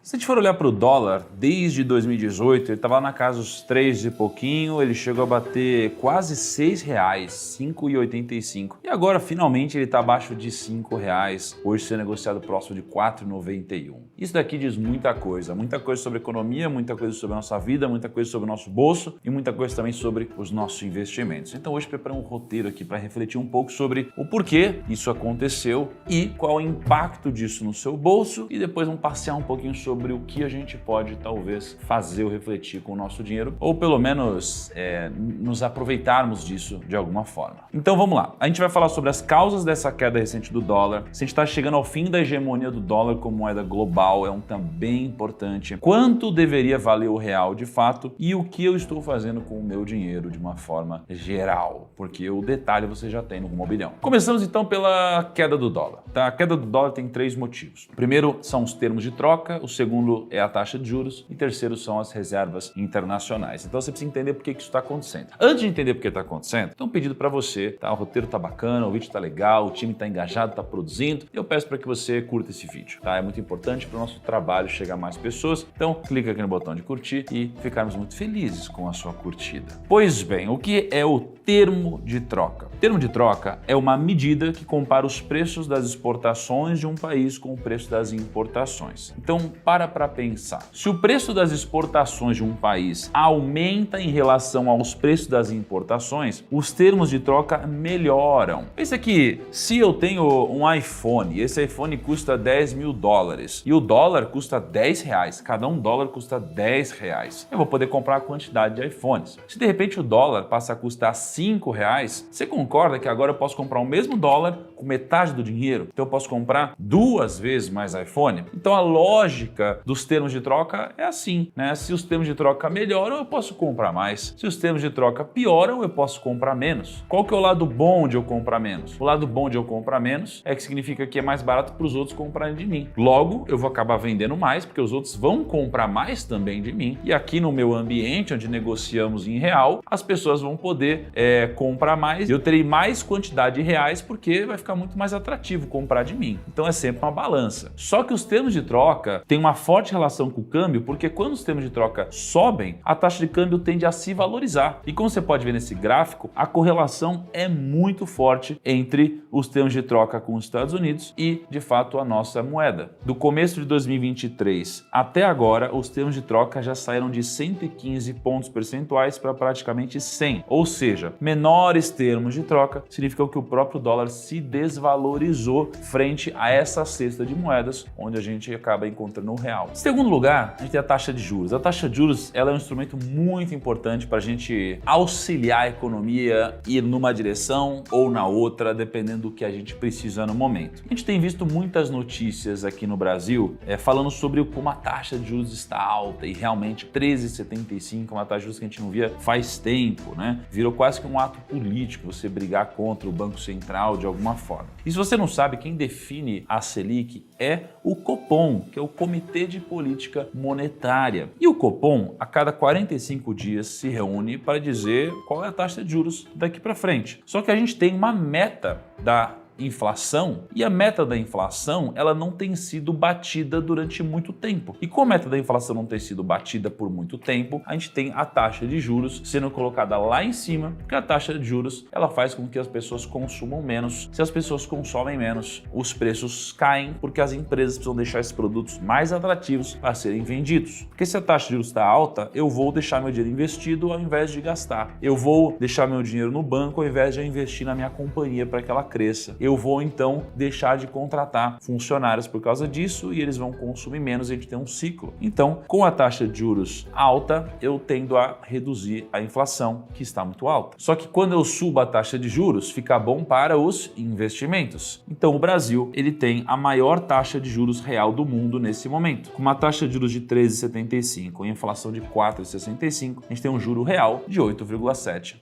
Se a gente for olhar para o dólar, desde 2018, ele estava lá na casa dos 3 e pouquinho, ele chegou a bater quase R$6, 5,85. E agora, finalmente, ele está abaixo de R$5, hoje sendo negociado próximo de 4,91. Isso daqui diz muita coisa sobre economia, muita coisa sobre a nossa vida, muita coisa sobre o nosso bolso e muita coisa também sobre os nossos investimentos. Então hoje preparei um roteiro aqui para refletir um pouco sobre o porquê isso aconteceu e qual é o impacto disso no seu bolso, e depois vamos passear um pouquinho sobre o que a gente pode talvez fazer ou refletir com o nosso dinheiro, ou pelo menos nos aproveitarmos disso de alguma forma. Então vamos lá, a gente vai falar sobre as causas dessa queda recente do dólar, se a gente está chegando ao fim da hegemonia do dólar como moeda global, é um tema bem importante, quanto deveria valer o real de fato e o que eu estou fazendo com o meu dinheiro de uma forma geral, porque o detalhe você já tem no Rumo ao Bilhão. Começamos então pela queda do dólar. Tá? A queda do dólar tem 3 motivos. O primeiro são os termos de troca, o segundo é a taxa de juros e o terceiro são as reservas internacionais. Então você precisa entender por que isso está acontecendo. Antes de entender por que está acontecendo, tem um pedido para você, tá? O roteiro tá bacana, o vídeo tá legal, o time tá engajado, tá produzindo, e eu peço para que você curta esse vídeo, tá? É muito importante para o nosso trabalho chegar a mais pessoas, então clica aqui no botão de curtir e ficarmos muito felizes com a sua curtida. Pois bem, o que é o termo de troca? O termo de troca é uma medida que compara os preços das exportações de um país com o preço das importações. Então, para pensar. Se o preço das exportações de um país aumenta em relação aos preços das importações, os termos de troca melhoram. Pensa que se eu tenho um iPhone, e esse iPhone custa $10 mil e o dólar custa R$10, cada $1 custa R$10, eu vou poder comprar a quantidade de iPhones. Se de repente o dólar passa a custar R$5, você concorda que agora eu posso comprar o mesmo dólar com metade do dinheiro? Então eu posso comprar 2 vezes mais iPhone? Então a lógica dos termos de troca é assim, né? Se os termos de troca melhoram, eu posso comprar mais. Se os termos de troca pioram, eu posso comprar menos. Qual que é o lado bom de eu comprar menos? O lado bom de eu comprar menos é que significa que é mais barato para os outros comprarem de mim. Logo, eu vou acabar vendendo mais, porque os outros vão comprar mais também de mim. E aqui no meu ambiente, onde negociamos em real, as pessoas vão poder comprar mais. Eu terei mais quantidade de reais, porque vai ficar muito mais atrativo comprar de mim. Então é sempre uma balança. Só que os termos de troca têm uma forte relação com o câmbio, porque quando os termos de troca sobem, a taxa de câmbio tende a se valorizar. E como você pode ver nesse gráfico, a correlação é muito forte entre os termos de troca com os Estados Unidos e, de fato, a nossa moeda. Do começo de 2023 até agora, os termos de troca já saíram de 115 pontos percentuais para praticamente 100. Ou seja, menores termos de troca significam que o próprio dólar se desvalorizou frente a essa cesta de moedas, onde a gente acaba encontrando o real. Em segundo lugar, a gente tem a taxa de juros. A taxa de juros ela é um instrumento muito importante para a gente auxiliar a economia ir numa direção ou na outra, dependendo do que a gente precisa no momento. A gente tem visto muitas notícias aqui no Brasil falando sobre como a taxa de juros está alta, e realmente 13,75 é uma taxa de juros que a gente não via faz tempo, né? Virou quase que um ato político você brigar contra o Banco Central de alguma forma. E se você não sabe, quem define a Selic é o Copom, que é o Comitê de Política Monetária. E o Copom, a cada 45 dias, se reúne para dizer qual é a taxa de juros daqui para frente. Só que a gente tem uma meta da inflação, e a meta da inflação ela não tem sido batida durante muito tempo. E como a meta da inflação não tem sido batida por muito tempo, a gente tem a taxa de juros sendo colocada lá em cima, porque a taxa de juros ela faz com que as pessoas consumam menos. Se as pessoas consomem menos, os preços caem, porque as empresas precisam deixar esses produtos mais atrativos para serem vendidos. Porque se a taxa de juros está alta, eu vou deixar meu dinheiro investido ao invés de gastar. Eu vou deixar meu dinheiro no banco ao invés de eu investir na minha companhia para que ela cresça. Eu vou então deixar de contratar funcionários por causa disso, e eles vão consumir menos, e a gente tem um ciclo. Então, com a taxa de juros alta, eu tendo a reduzir a inflação, que está muito alta. Só que quando eu subo a taxa de juros, fica bom para os investimentos. Então, o Brasil ele tem a maior taxa de juros real do mundo nesse momento. Com uma taxa de juros de 13,75 e inflação de 4,65, a gente tem um juro real de 8,7%.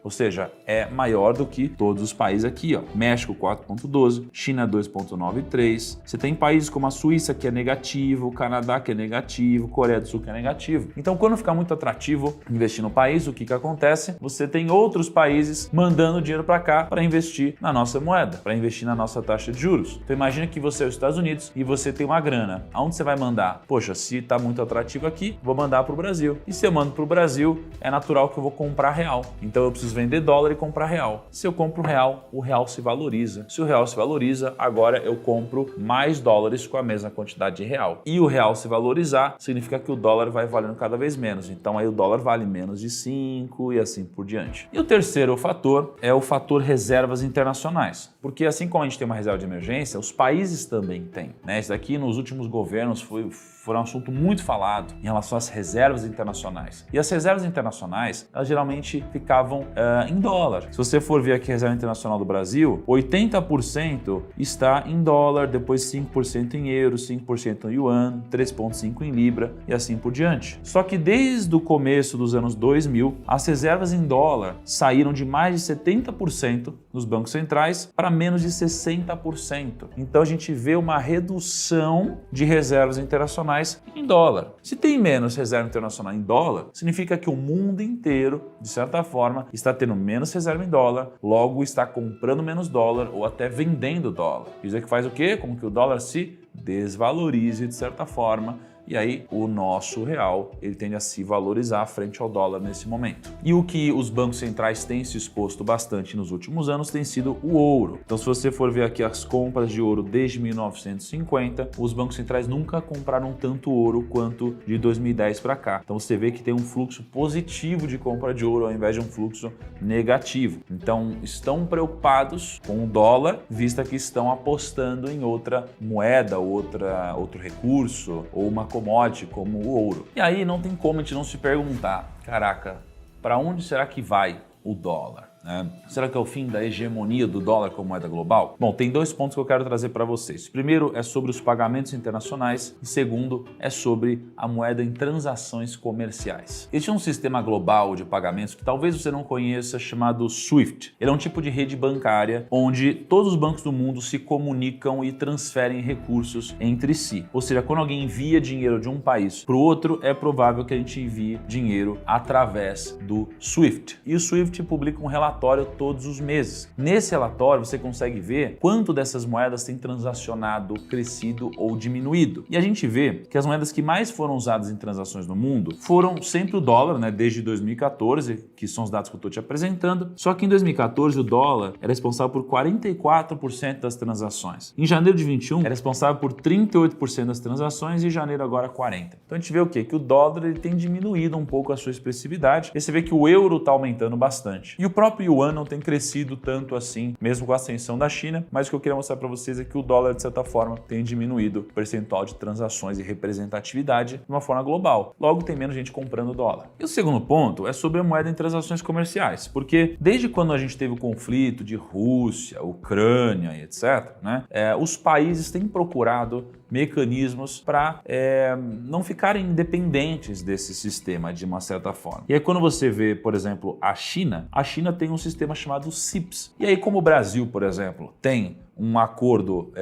Ou seja, é maior do que todos os países aqui, ó. México México 4,12, China 2,93. Você tem países como a Suíça, que é negativo, o Canadá, que é negativo, Coreia do Sul, que é negativo. Então, quando fica muito atrativo investir no país, o que acontece? Você tem outros países mandando dinheiro para cá para investir na nossa moeda, para investir na nossa taxa de juros. Então, imagina que você é os Estados Unidos e você tem uma grana. Aonde você vai mandar? Poxa, se está muito atrativo aqui, vou mandar para o Brasil. E se eu mando para o Brasil, é natural que eu vou comprar real. Então, eu preciso vender dólar e comprar real. Se eu compro real, o real se valoriza. Se o real se valoriza, agora eu compro mais dólares com a mesma quantidade de real. E o real se valorizar, significa que o dólar vai valendo cada vez menos. Então, aí o dólar vale menos de 5 e assim por diante. E o terceiro fator é o fator reservas internacionais. Porque assim como a gente tem uma reserva de emergência, os países também têm, né? Isso daqui nos últimos governos foi um assunto muito falado em relação às reservas internacionais. E as reservas internacionais, elas geralmente ficavam em dólar. Se você for ver aqui a reserva internacional do Brasil, 80% está em dólar, depois 5% em euro, 5% em yuan, 3,5% em libra e assim por diante. Só que desde o começo dos anos 2000, as reservas em dólar saíram de mais de 70% nos bancos centrais para menos de 60%. Então a gente vê uma redução de reservas internacionais em dólar. Se tem menos reserva internacional em dólar, significa que o mundo inteiro, de certa forma, está tendo menos reserva em dólar, logo está comprando menos dólar ou até vendendo dólar. Isso é que faz o quê? Com que o dólar se desvalorize de certa forma. E aí o nosso real ele tende a se valorizar frente ao dólar nesse momento. E o que os bancos centrais têm se exposto bastante nos últimos anos tem sido o ouro. Então se você for ver aqui as compras de ouro desde 1950, os bancos centrais nunca compraram tanto ouro quanto de 2010 para cá. Então você vê que tem um fluxo positivo de compra de ouro ao invés de um fluxo negativo. Então estão preocupados com o dólar, vista que estão apostando em outra moeda, outro recurso ou uma commodity como o ouro. E aí não tem como a gente não se perguntar, caraca, para onde será que vai o dólar? Será que é o fim da hegemonia do dólar como moeda global? Bom, tem dois pontos que eu quero trazer para vocês. Primeiro é sobre os pagamentos internacionais e segundo é sobre a moeda em transações comerciais. Existe um sistema global de pagamentos que talvez você não conheça chamado SWIFT. Ele é um tipo de rede bancária onde todos os bancos do mundo se comunicam e transferem recursos entre si. Ou seja, quando alguém envia dinheiro de um país para o outro, é provável que a gente envie dinheiro através do SWIFT. E o SWIFT publica um relatório todos os meses. Nesse relatório você consegue ver quanto dessas moedas tem transacionado, crescido ou diminuído. E a gente vê que as moedas que mais foram usadas em transações no mundo foram sempre o dólar, né, desde 2014, que são os dados que eu estou te apresentando. Só que em 2014 o dólar era responsável por 44% das transações. Em janeiro de 21 era responsável por 38% das transações e em janeiro agora 40%. Então a gente vê o quê? Que o dólar ele tem diminuído um pouco a sua expressividade e você vê que o euro está aumentando bastante. E o próprio yuan não tem crescido tanto assim, mesmo com a ascensão da China, mas o que eu queria mostrar para vocês é que o dólar, de certa forma, tem diminuído o percentual de transações e representatividade de uma forma global. Logo, tem menos gente comprando dólar. E o segundo ponto é sobre a moeda em transações comerciais, porque desde quando a gente teve o conflito de Rússia, Ucrânia e etc., os países têm procurado mecanismos para não ficarem independentes desse sistema de uma certa forma. E aí quando você vê, por exemplo, a China tem um sistema chamado CIPS. E aí como o Brasil, por exemplo, tem um acordo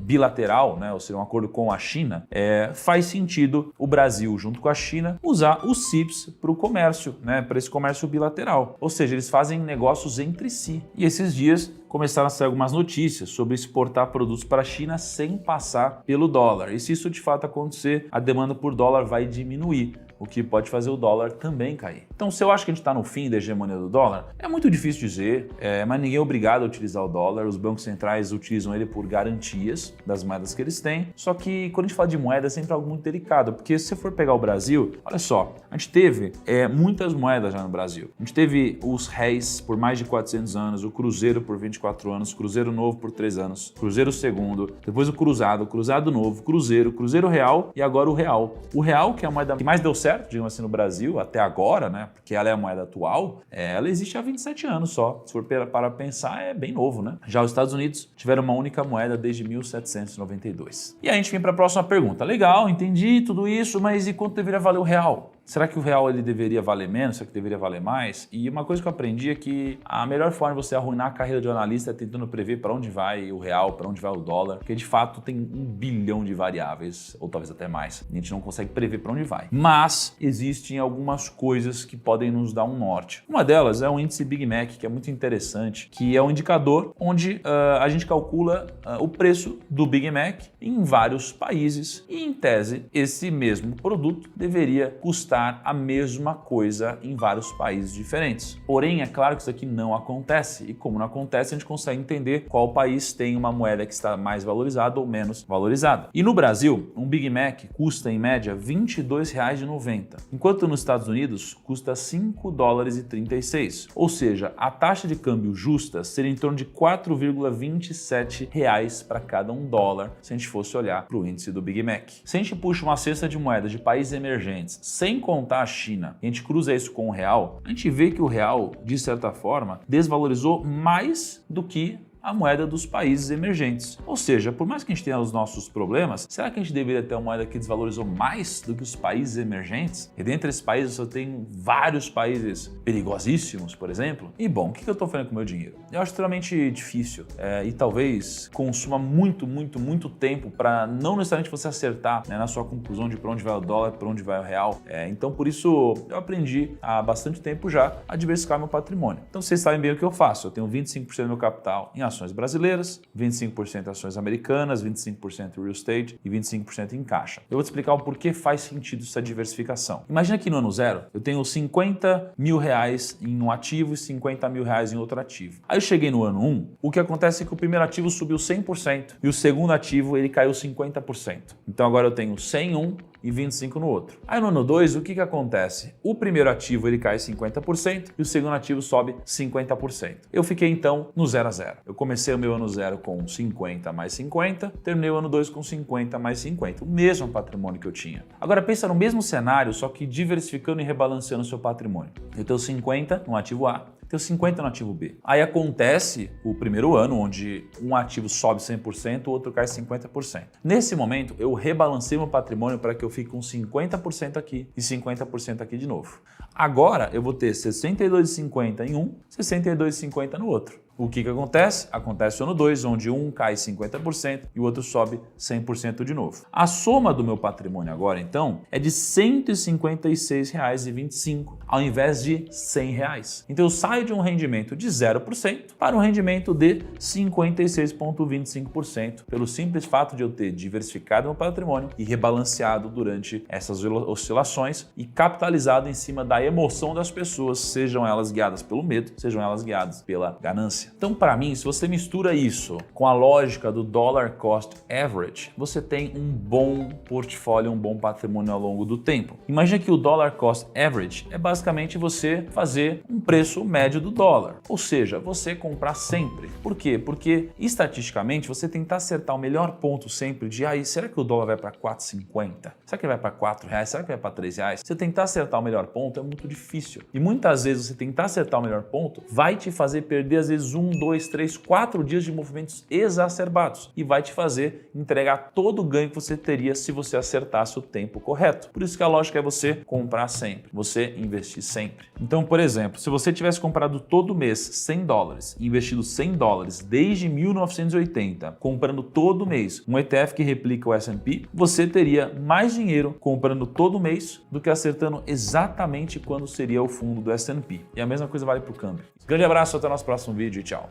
bilateral, né, ou seja, um acordo com a China, faz sentido o Brasil, junto com a China, usar o CIPS para o comércio, né, para esse comércio bilateral. Ou seja, eles fazem negócios entre si. E esses dias começaram a sair algumas notícias sobre exportar produtos para a China sem passar pelo dólar. E se isso de fato acontecer, a demanda por dólar vai diminuir, o que pode fazer o dólar também cair. Então, se eu acho que a gente está no fim da hegemonia do dólar, é muito difícil dizer, mas ninguém é obrigado a utilizar o dólar. Os bancos centrais utilizam ele por garantias das moedas que eles têm. Só que quando a gente fala de moeda é sempre algo muito delicado, porque se você for pegar o Brasil, olha só, a gente teve muitas moedas já no Brasil. A gente teve os réis por mais de 400 anos, o cruzeiro por 24 anos, cruzeiro novo por 3 anos, cruzeiro segundo, depois o cruzado novo, cruzeiro real e agora o real. O real, que é a moeda que mais deu certo, digamos assim, no Brasil, até agora, né? Porque ela é a moeda atual, ela existe há 27 anos só. Se for para pensar, é bem novo, né? Já os Estados Unidos tiveram uma única moeda desde 1792. E aí a gente vem para a próxima pergunta. Legal, entendi tudo isso, mas e quanto deveria valer o real? Será que o real ele deveria valer menos? Será que deveria valer mais? E uma coisa que eu aprendi é que a melhor forma de você arruinar a carreira de analista é tentando prever para onde vai o real, para onde vai o dólar, porque de fato tem 1 bilhão de variáveis, ou talvez até mais. A gente não consegue prever para onde vai. Mas existem algumas coisas que podem nos dar um norte. Uma delas é o índice Big Mac, que é muito interessante, que é um indicador onde a gente calcula o preço do Big Mac em vários países e, em tese, esse mesmo produto deveria custar a mesma coisa em vários países diferentes. Porém, é claro que isso aqui não acontece e como não acontece, a gente consegue entender qual país tem uma moeda que está mais valorizada ou menos valorizada. E no Brasil, um Big Mac custa em média R$ 22,90, enquanto nos Estados Unidos custa $5,36. Ou seja, a taxa de câmbio justa seria em torno de R$ 4,27 para cada $1 se a gente fosse olhar para o índice do Big Mac. Se a gente puxa uma cesta de moedas de países emergentes, sem contar a China, e a gente cruza isso com o real, a gente vê que o real, de certa forma, desvalorizou mais do que a moeda dos países emergentes. Ou seja, por mais que a gente tenha os nossos problemas, será que a gente deveria ter uma moeda que desvalorizou mais do que os países emergentes? E dentre esses países eu tenho vários países perigosíssimos, por exemplo. E bom, o que eu estou fazendo com o meu dinheiro? Eu acho extremamente difícil e talvez consuma muito tempo para não necessariamente você acertar na sua conclusão de para onde vai o dólar, para onde vai o real. Então por isso eu aprendi há bastante tempo já a diversificar meu patrimônio. Então vocês sabem bem o que eu faço. Eu tenho 25% do meu capital em ações brasileiras, 25% em ações americanas, 25% em real estate e 25% em caixa. Eu vou te explicar o porquê faz sentido essa diversificação. Imagina que no ano zero eu tenho 50 mil reais em um ativo e 50 mil reais em outro ativo. Aí eu cheguei no ano 1, o que acontece é que o primeiro ativo subiu 100% e o segundo ativo ele caiu 50%. Então agora eu tenho 100 em um e 25 no outro. Aí no ano 2, o que acontece? O primeiro ativo ele cai 50% e o segundo ativo sobe 50%. Eu fiquei então no 0 a 0. Eu comecei o meu ano 0 com 50 mais 50, terminei o ano 2 com 50 mais 50, o mesmo patrimônio que eu tinha. Agora pensa no mesmo cenário, só que diversificando e rebalanceando o seu patrimônio. Eu tenho 50 no ativo A, tenho 50 no ativo B. Aí acontece o primeiro ano, onde um ativo sobe 100%, o outro cai 50%. Nesse momento, eu rebalancei meu patrimônio para que eu fique com 50% aqui e 50% aqui de novo. Agora, eu vou ter 62,50 em um, 62,50 no outro. O que acontece? Acontece no ano 2, onde um cai 50% e o outro sobe 100% de novo. A soma do meu patrimônio agora, então, é de R$ 156,25 ao invés de R$ 100. Então eu saio de um rendimento de 0% para um rendimento de 56,25% pelo simples fato de eu ter diversificado meu patrimônio e rebalanceado durante essas oscilações e capitalizado em cima da emoção das pessoas, sejam elas guiadas pelo medo, sejam elas guiadas pela ganância. Então, para mim, se você mistura isso com a lógica do Dollar Cost Average, você tem um bom portfólio, um bom patrimônio ao longo do tempo. Imagina que o Dollar Cost Average é basicamente você fazer um preço médio do dólar, ou seja, você comprar sempre. Por quê? Porque estatisticamente você tentar acertar o melhor ponto sempre de será que o dólar vai para 4,50? Será que vai para R$4? Será que vai para R$3? Você tentar acertar o melhor ponto é muito difícil. E muitas vezes você tentar acertar o melhor ponto vai te fazer perder às vezes 1, 2, 3, 4 dias de movimentos exacerbados e vai te fazer entregar todo o ganho que você teria se você acertasse o tempo correto. Por isso que a lógica é você comprar sempre, você investir sempre. Então, por exemplo, se você tivesse comprado todo mês $100 e investido $100 desde 1980, comprando todo mês um ETF que replica o S&P, você teria mais dinheiro comprando todo mês do que acertando exatamente quando seria o fundo do S&P. E a mesma coisa vale para o câmbio. Grande abraço, até o nosso próximo vídeo e tchau.